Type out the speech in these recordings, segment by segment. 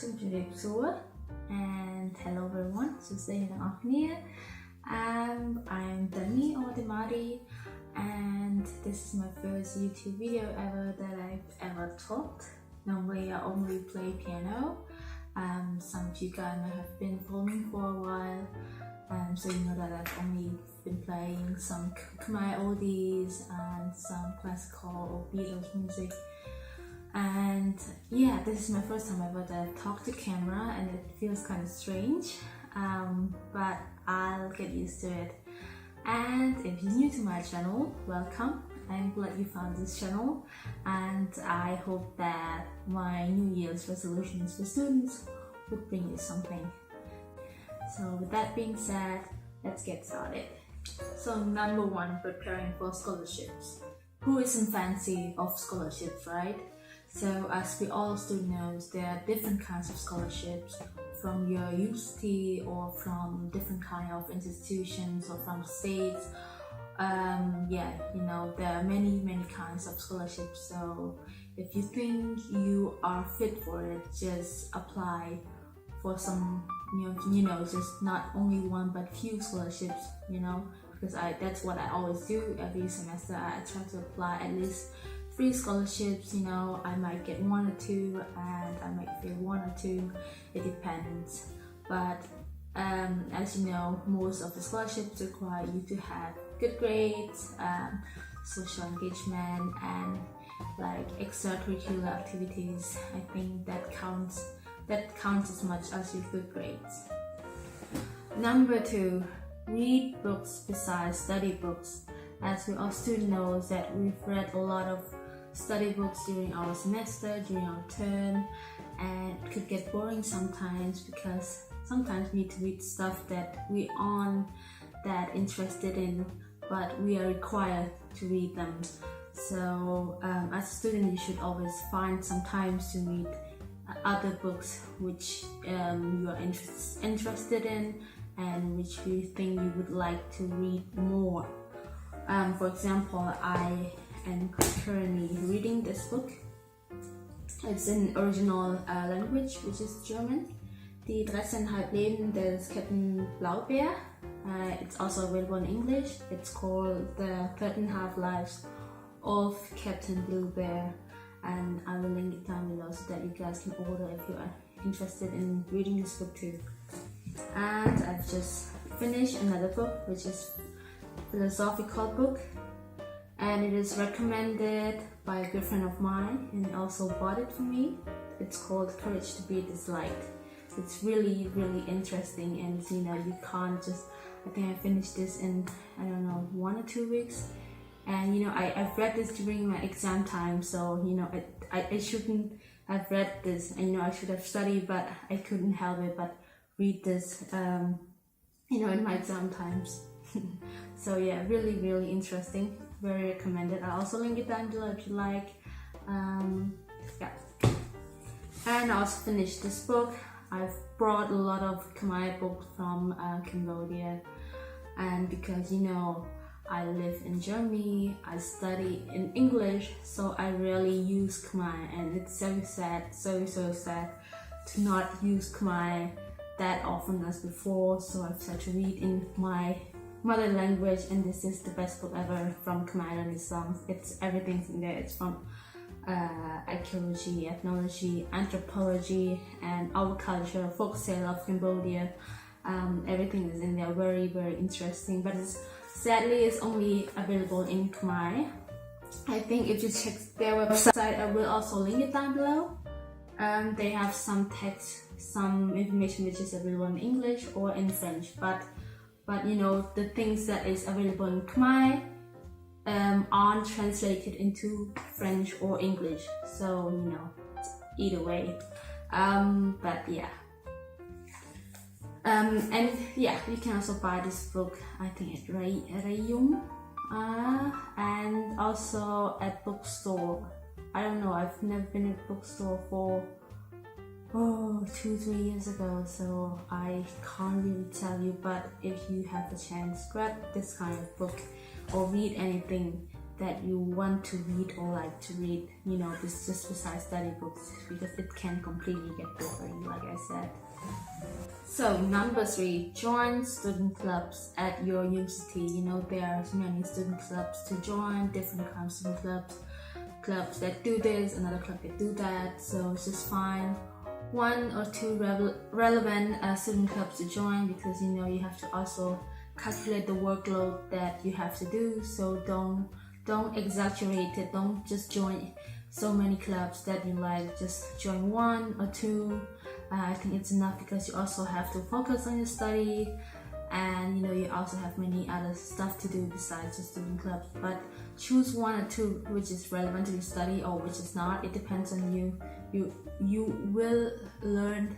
And hello everyone, I'm Demi or Demati, and this is my first YouTube video ever that I've ever taught. Normally I only play piano. Some of you guys may have been following for a while, so you know that I've only been playing some Khmer oldies and some classical or Beatles music. And yeah, this is my first time ever that I've talked to camera, and it feels kind of strange, but I'll get used to it. And if you're new to my channel, welcome. I'm glad you found this channel, and I hope that my New Year's resolutions for students would bring you something. So with that being said, let's get started. So number one, preparing for scholarships. Who isn't fancy of scholarships, right? So as we all still know, there are different kinds of scholarships from your university or from different kind of institutions or from states. There are many kinds of scholarships. So if you think you are fit for it, just apply for some, just not only one but few scholarships, because that's what I always do every semester. I try to apply at least 3 scholarships. I might get 1 or 2, and I might fail 1 or 2. It depends. But as you know, most of the scholarships require you to have good grades, social engagement, and like extracurricular activities. I think that counts as much as your good grades. Number 2, read books besides study books. As we all still know that we've read a lot of study books during our semester, during our term, and it could get boring sometimes because sometimes we need to read stuff that we aren't that interested in, but we are required to read them. So as a student, you should always find some time to read other books which you are interested in and which you think you would like to read more. For example, I am currently reading this book. It's in original language, which is German. Die 13 Halbleben des Captain Bluebear. It's also available in English. It's called The 13 Half-Lives of Captain Bluebear, and I will link it down below so that you guys can order if you are interested in reading this book too. And I've just finished another book, which is a philosophical book, and it is recommended by a good friend of mine and also bought it for me. It's called Courage to be Disliked. It's really interesting, and you can't just, I think I finished this in, 1 or 2 weeks. And I've read this during my exam time, so I shouldn't have read this, and I should have studied, but I couldn't help it but read this in my exam times. So yeah, really interesting, very recommended. I'll also link it down below if you like. Yeah. And I also finished this book. I've brought a lot of Khmer books from Cambodia, and because I live in Germany, I study in English, so I rarely use Khmer, and it's so sad, so sad to not use Khmer that often as before. So I've tried to read in my mother language, and this is the best book ever from Khmer Renaissance. It's everything's in there. It's from archaeology, ethnology, anthropology, and our culture, folk tale of Cambodia. Everything is in there. Very interesting, but sadly it's only available in Khmer. I think if you check their website, I will also link it down below. They have some text, some information which is available in English or in French, but the things that is available in Khmer aren't translated into French or English, so either way. But yeah. And yeah, you can also buy this book, I think at Rayum, and also at bookstore. I don't know, I've never been at bookstore for 2-3 years ago, so I can't really tell you. But if you have the chance, grab this kind of book or read anything that you want to read or like to read, this just besides study books, because it can completely get boring, like I said. So number 3, join student clubs at your university. There are many student clubs to join, different kinds of clubs that do this, another club that do that. So just find 1 or 2 relevant student clubs to join, because you have to also calculate the workload that you have to do. So don't exaggerate it. Don't just join so many clubs that you like. Just join 1 or 2. I think it's enough, because you also have to focus on your study, and you also have many other stuff to do besides the student clubs. But choose 1 or 2 which is relevant to your study or which is not. It depends on you. You will learn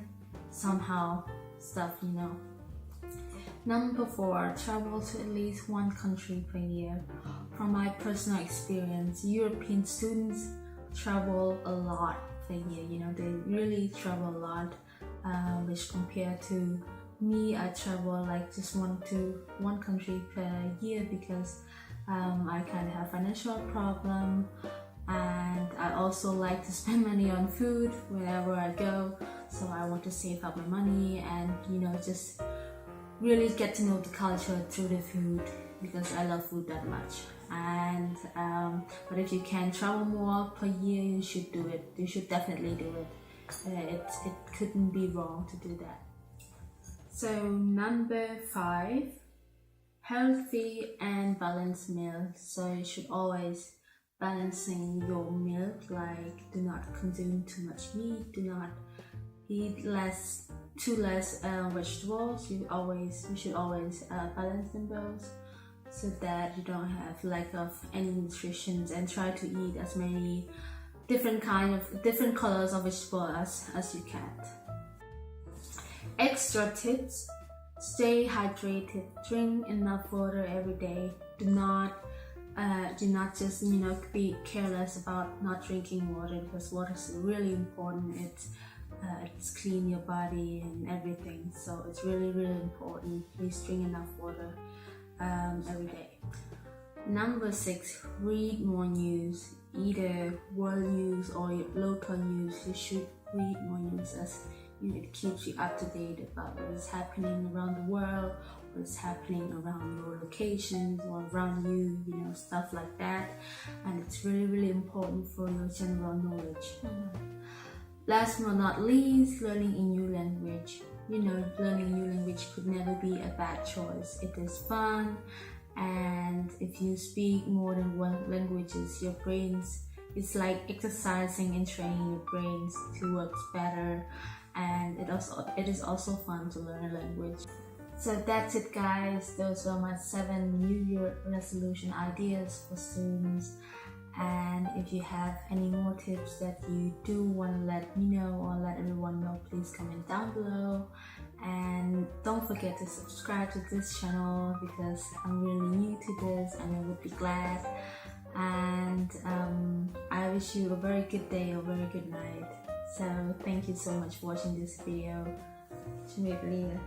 somehow stuff. Number 4, travel to at least 1 country per year. From my personal experience, European students travel a lot per year. They really travel a lot, which compared to me, I travel like just 1 to 1 country per year, because I kind of have financial problem, and I also like to spend money on food wherever I go. So I want to save up my money and just really get to know the culture through the food, because I love food that much. And but if you can travel more per year, you should do it. You should definitely do it. It couldn't be wrong to do that. So number 5, healthy and balanced meal. So you should always balancing your meal, like do not consume too much meat, do not eat too less vegetables. You should always balance them both, so that you don't have lack of any nutrition, and try to eat as many different colors of vegetables as you can. Extra tips: stay hydrated, drink enough water every day. Do not just be careless about not drinking water, because water is really important. It's clean your body and everything, so it's really, really important. Please drink enough water every day. Number 6, read more news, either world news or local news. You should read more news, as it keeps you up to date about what is happening around the world, what is happening around your locations or around you, stuff like that. And it's really, really important for your general knowledge. Last but not least, learning a new language. Learning a new language could never be a bad choice. It is fun, and if you speak more than 1 languages, your brains, it's like exercising and training your brains to work better. And it is also fun to learn a language. So that's it, guys. Those are my 7 New Year resolution ideas for students. And if you have any more tips that you do want to let me know or let everyone know, please comment down below. And don't forget to subscribe to this channel, because I'm really new to this and I would be glad. And I wish you a very good day or very good night. So thank you so much for watching this video. See you later.